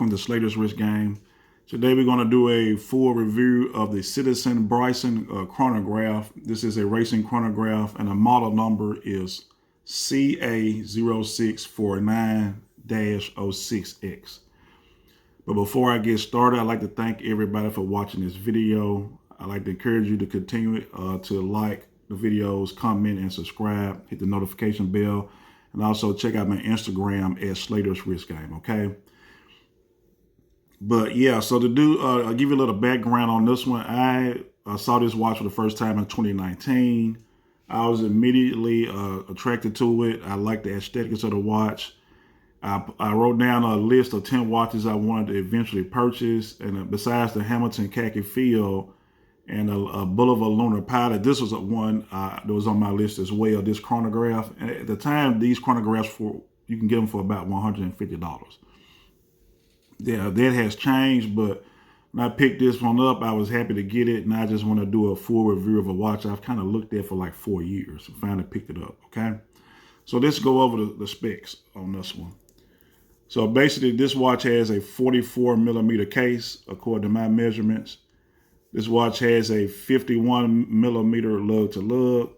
welcome to Slater's Wrist Game. Today we're going to do a full review of the Ctizen Brycen chronograph. This is a racing chronograph and the model number is CA0649-06X. But before I get started, I'd like to thank everybody for watching this video. I'd like to encourage you to continue to like the videos, comment, and subscribe. Hit the notification bell. And also check out my Instagram at Slater's Wrist Game, okay? But yeah, so to do, I'll give you a little background on this one. I saw this watch for the first time in 2019. I was immediately attracted to it. I like the aesthetics of the watch. I wrote down a list of 10 watches I wanted to eventually purchase. And besides the Hamilton Khaki Field and a Boulevard Lunar Pilot, this was one that was on my list as well, this chronograph. And at the time, these chronographs, you can get them for about $150. Yeah, that has changed, but when I picked this one up, I was happy to get it, and I just want to do a full review of a watch I've kind of looked at for like 4 years. So finally picked it up, okay? So let's go over the specs on this one. So basically, this watch has a 44 millimeter case, according to my measurements. This watch has a 51 millimeter lug to lug,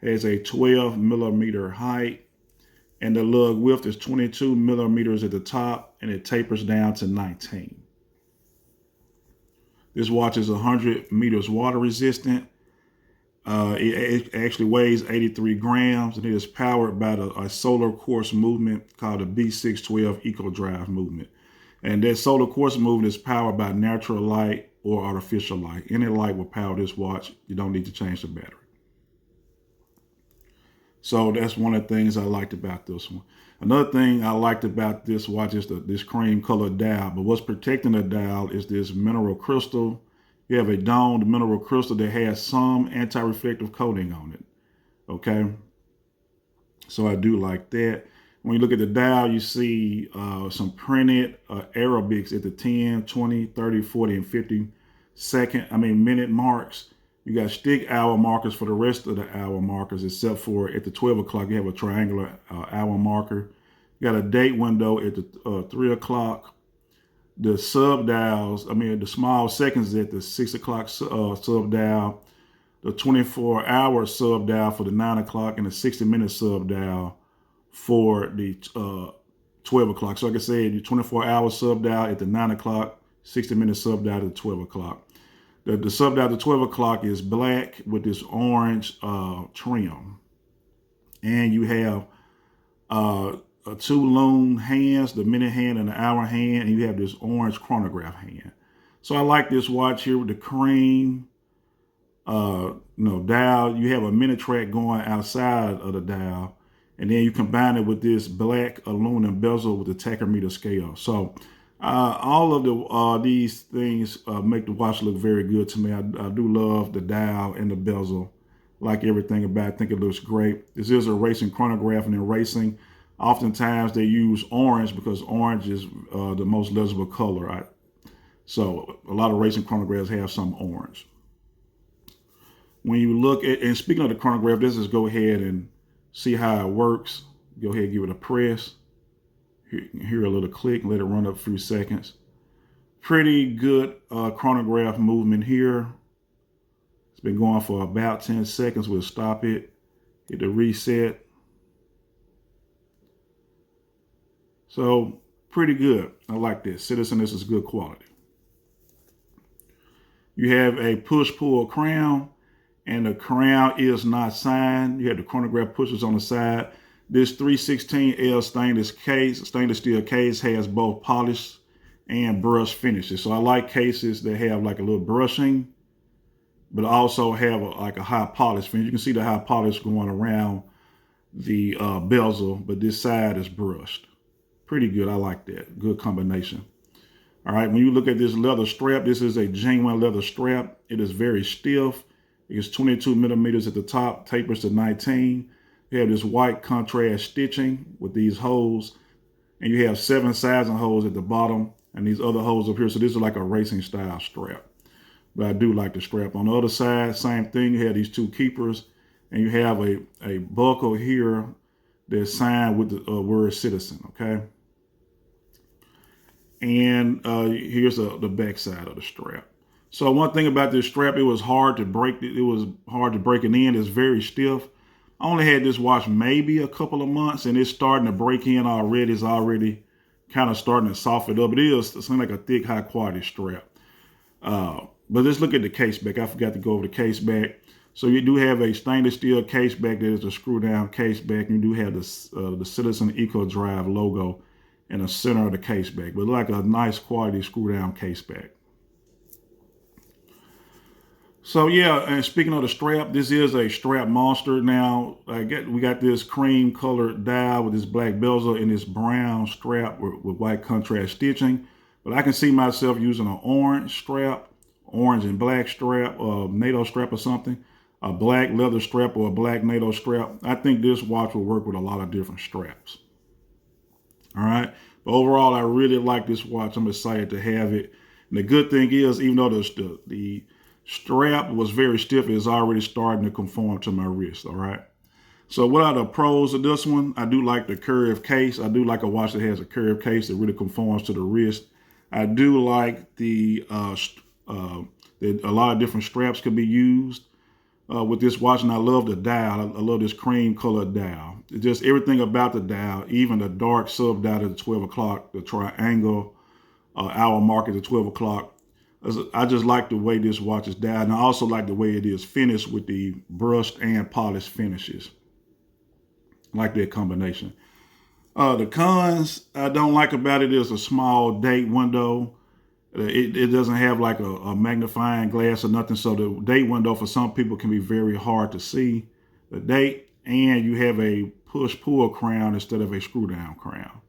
has a 12 millimeter height, and the lug width is 22 millimeters at the top, and it tapers down to 19. This watch is 100 meters water resistant. It actually weighs 83 grams, and it is powered by a solar quartz movement called the B612 Eco Drive movement. And that solar quartz movement is powered by natural light or artificial light. Any light will power this watch. You don't need to change the battery. So that's one of the things I liked about this one. Another thing I liked about this watch is this cream colored dial. But what's protecting the dial is this mineral crystal. You have a domed mineral crystal that has some anti-reflective coating on it. Okay. So I do like that. When you look at the dial, you see some printed Arabics at the 10, 20, 30, 40, and 50 minute marks. You got stick hour markers for the rest of the hour markers, except for at the 12 o'clock, you have a triangular hour marker. You got a date window at the 3 o'clock. The sub dials, the small seconds at the 6 o'clock sub dial, the 24-hour sub dial for the 9 o'clock, and the 60-minute sub dial for the 12 o'clock. So like I said, your 24-hour sub dial at the 9 o'clock, 60-minute sub dial at the 12 o'clock. The sub dial at the 12 o'clock is black with this orange trim. And you have two loom hands, the minute hand and the hour hand, and you have this orange chronograph hand. So I like this watch here with the cream dial. You have a minute track going outside of the dial, and then you combine it with this black aluminum bezel with the tachometer scale. So all of these things make the watch look very good to me. I do love the dial and the bezel. Like everything about it, I think it looks great. This is a racing chronograph, and in racing, oftentimes they use orange because orange is the most legible color. Right? So a lot of racing chronographs have some orange. When you look at, and speaking of the chronograph, let's just go ahead and see how it works. Go ahead and give it a press. Hear a little click, let it run up a few seconds. Pretty good chronograph movement here. It's been going for about 10 seconds. We'll stop it, hit the reset. So pretty good. I like this. Ctizen, this is good quality. You have a push-pull crown, and the crown is not signed. You have the chronograph pushers on the side. This 316L stainless steel case has both polished and brush finishes. So I like cases that have like a little brushing, but also have like a high polish finish. You can see the high polish going around the bezel, but this side is brushed. Pretty good. I like that. Good combination. All right. When you look at this leather strap, this is a genuine leather strap. It is very stiff. It's 22 millimeters at the top, tapers to 19. You have this white contrast stitching with these holes, and you have 7 sizing holes at the bottom and these other holes up here. So this is like a racing style strap, but I do like the strap. On the other side, same thing. You have these 2 keepers, and you have a buckle here that's signed with the word Ctizen, okay? And here's the back side of the strap. So one thing about this strap, it was hard to break it. It was hard to break it in. It's very stiff. I only had this watch maybe a couple of months, and it's starting to break in already. It's already kind of starting to soften up. It seems like a thick, high quality strap. But let's look at the case back. I forgot to go over the case back. So you do have a stainless steel case back. There's a screw down case back. You do have the Ctizen Eco Drive logo in the center of the case back, but like a nice quality screw down case back. So yeah, and speaking of the strap, this is a strap monster. Now we got this cream colored dial with this black bezel and this brown strap with white contrast stitching. But I can see myself using an orange strap, orange and black strap, NATO strap or something, a black leather strap or a black NATO strap. I think this watch will work with a lot of different straps. All right. But overall, I really like this watch. I'm excited to have it. And the good thing is, even though the strap was very stiff, it's already starting to conform to my wrist. All right. So what are the pros of this one? I do like the curved case. I do like a watch that has a curved case that really conforms to the wrist. I do like that a lot of different straps could be used with this watch, and I love the dial. I love this cream colored dial. It's just everything about the dial, even the dark sub dial at the 12 o'clock, the triangle hour mark at the 12 o'clock. I just like the way this watch is dialed, and I also like the way it is finished with the brushed and polished finishes. I like that combination. The cons I don't like about it is a small date window. It doesn't have like a magnifying glass or nothing. So the date window for some people can be very hard to see the date. And you have a push-pull crown instead of a screw-down crown.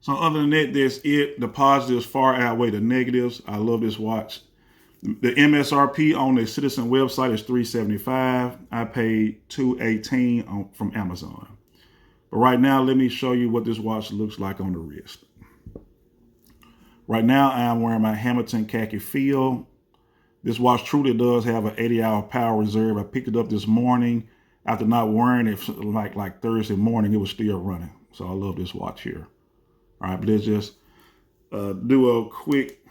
So other than that, that's it. The positives far outweigh the negatives. I love this watch. The MSRP on the Ctizen website is $375. I paid $218 from Amazon. But right now, let me show you what this watch looks like on the wrist. Right now, I am wearing my Hamilton khaki feel. This watch truly does have an 80-hour power reserve. I picked it up this morning after not wearing it like Thursday morning. It was still running. So I love this watch here. All right, but let's just do a quick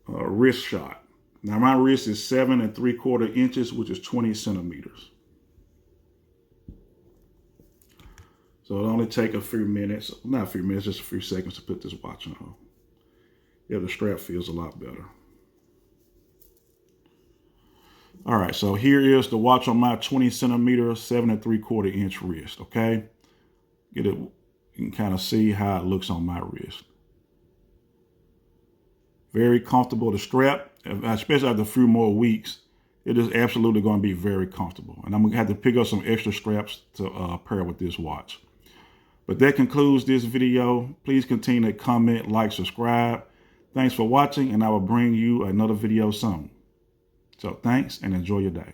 wrist shot. Now my wrist is 7 3/4 inches, which is 20 centimeters. So it'll only take a few minutes, not a few minutes, just a few seconds to put this watch on. Yeah, the strap feels a lot better. All right, so here is the watch on my 20 centimeter, 7 3/4 inch wrist, okay? Get it, you can kind of see how it looks on my wrist. Very comfortable. The strap, especially after a few more weeks, it is absolutely going to be very comfortable. And I'm going to have to pick up some extra straps to pair with this watch. But that concludes this video. Please continue to comment, like, subscribe. Thanks for watching, and I will bring you another video soon. So thanks, and enjoy your day.